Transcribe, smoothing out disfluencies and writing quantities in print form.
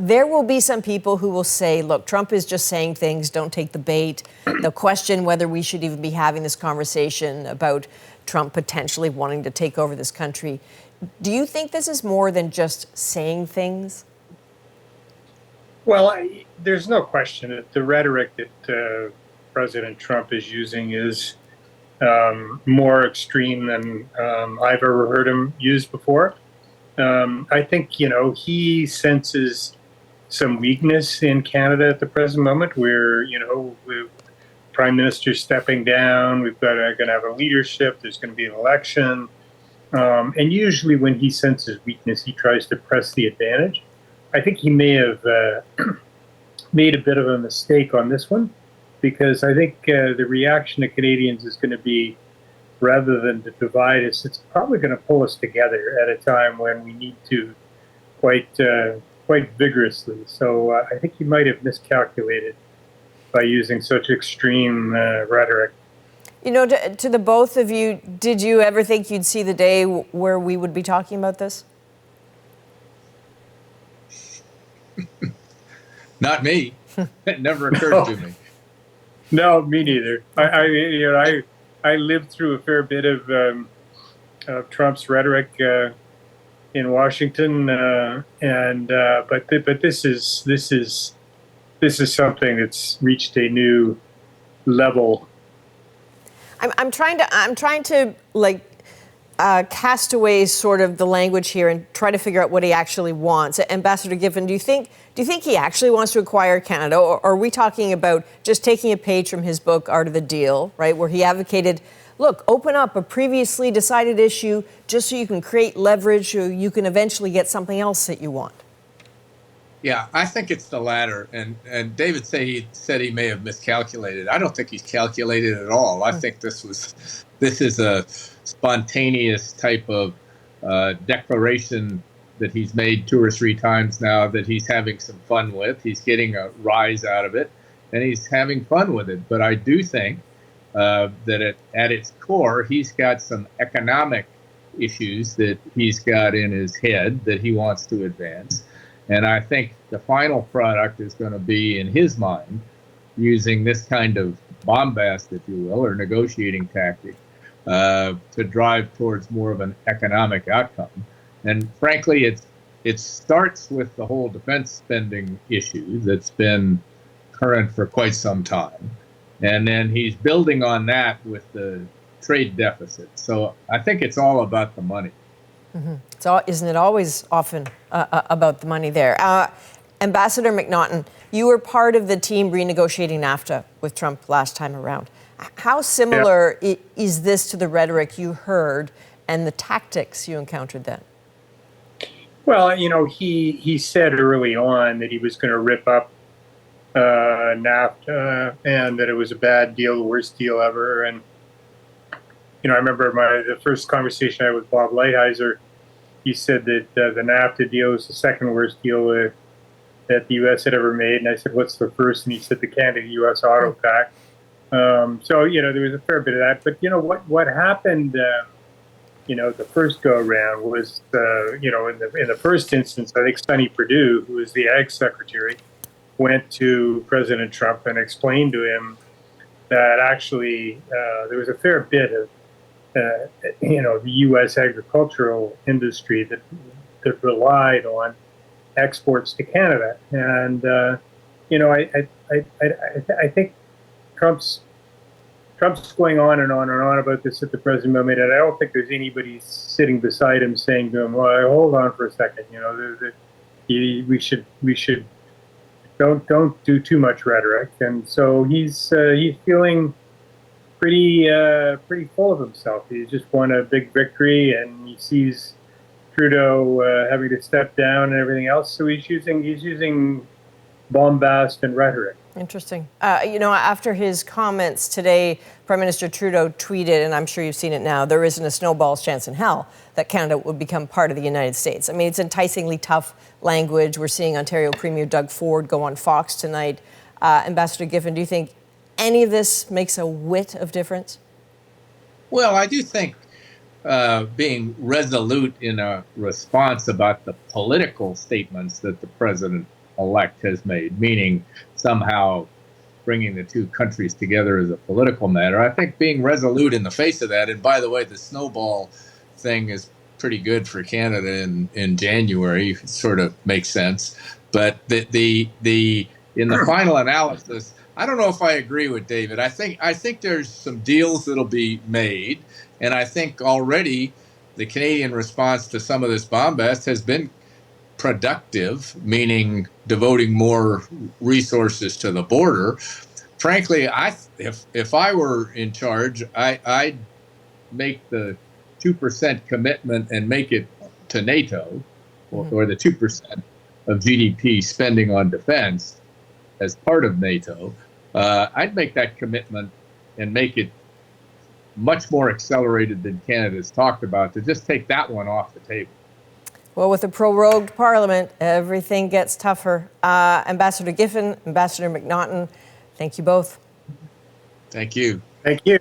there will be some people who will say, look, Trump is just saying things, don't take the bait. They'll question whether we should even be having this conversation about Trump potentially wanting to take over this country. Do you think this is more than just saying things? Well, there's no question that the rhetoric that President Trump is using is more extreme than I've ever heard him use before. I think, he senses some weakness in Canada at the present moment where, with Prime Minister stepping down, we've got going to have a leadership, there's going to be an election. And usually when he senses weakness, he tries to press the advantage. I think he may have made a bit of a mistake on this one, because I think the reaction of Canadians is going to be, rather than to divide us, it's probably going to pull us together at a time when we need to quite vigorously. So I think he might have miscalculated by using such extreme rhetoric. To the both of you, did you ever think you'd see the day where we would be talking about this? Not me. It never occurred to me. No, me neither. I lived through a fair bit of Trump's rhetoric in Washington, but this is something that's reached a new level. I'm trying to cast away sort of the language here and try to figure out what he actually wants. Ambassador Giffen, do you think he actually wants to acquire Canada, or are we talking about just taking a page from his book, Art of the Deal, right, where he advocated, look, open up a previously decided issue just so you can create leverage so you can eventually get something else that you want? Yeah, I think it's the latter. And David said he may have miscalculated. I don't think he's calculated at all. I think this is a spontaneous type of declaration that he's made 2 or 3 times now that he's having some fun with. He's getting a rise out of it, and he's having fun with it. But I do think that at its core, he's got some economic issues that he's got in his head that he wants to advance. And I think the final product is going to be, in his mind, using this kind of bombast, if you will, or negotiating tactic to drive towards more of an economic outcome. And frankly, it starts with the whole defense spending issue that's been current for quite some time. And then he's building on that with the trade deficit. So I think it's all about the money. Mm-hmm. Isn't it always often about the money there? Ambassador McNaughton, you were part of the team renegotiating NAFTA with Trump last time around. How similar is this to the rhetoric you heard and the tactics you encountered then? Well, he said early on that he was going to rip up NAFTA and that it was a bad deal, the worst deal ever. And I remember the first conversation I had with Bob Lighthizer. He said that the NAFTA deal was the second worst deal that the U.S. had ever made. And I said, what's the first? And he said the Canada-U.S. auto pact. So, there was a fair bit of that. But, what happened, the first go-around was, in the first instance, I think Sonny Perdue, who was the Ag Secretary, went to President Trump and explained to him that actually there was a fair bit of the U.S. agricultural industry that relied on exports to Canada, and I think Trump's going on and on and on about this at the present moment, and I don't think there's anybody sitting beside him saying to him, "Well, hold on for a second, we should don't do too much rhetoric." And so he's feeling pretty full of himself. He's just won a big victory, and he sees Trudeau having to step down and everything else. So he's using bombast and rhetoric. Interesting. After his comments today, Prime Minister Trudeau tweeted, and I'm sure you've seen it now, there isn't a snowball's chance in hell that Canada would become part of the United States. I mean, it's enticingly tough language. We're seeing Ontario Premier Doug Ford go on Fox tonight. Ambassador Giffen, do you think any of this makes a whit of difference? Well, I do think being resolute in a response about the political statements that the president elect has made, meaning somehow bringing the two countries together as a political matter. I think being resolute in the face of that, and by the way, the snowball thing is pretty good for Canada in January. It sort of makes sense. But the in the final analysis, I don't know if I agree with David. I think there's some deals that'll be made, and I think already the Canadian response to some of this bombast has been productive, meaning devoting more resources to the border. Frankly, if I were in charge, I'd make the 2% commitment and make it to NATO, or the 2% of GDP spending on defense as part of NATO. I'd make that commitment and make it much more accelerated than Canada's talked about, to just take that one off the table. Well, with a prorogued parliament, everything gets tougher. Ambassador Giffen, Ambassador McNaughton, thank you both. Thank you. Thank you.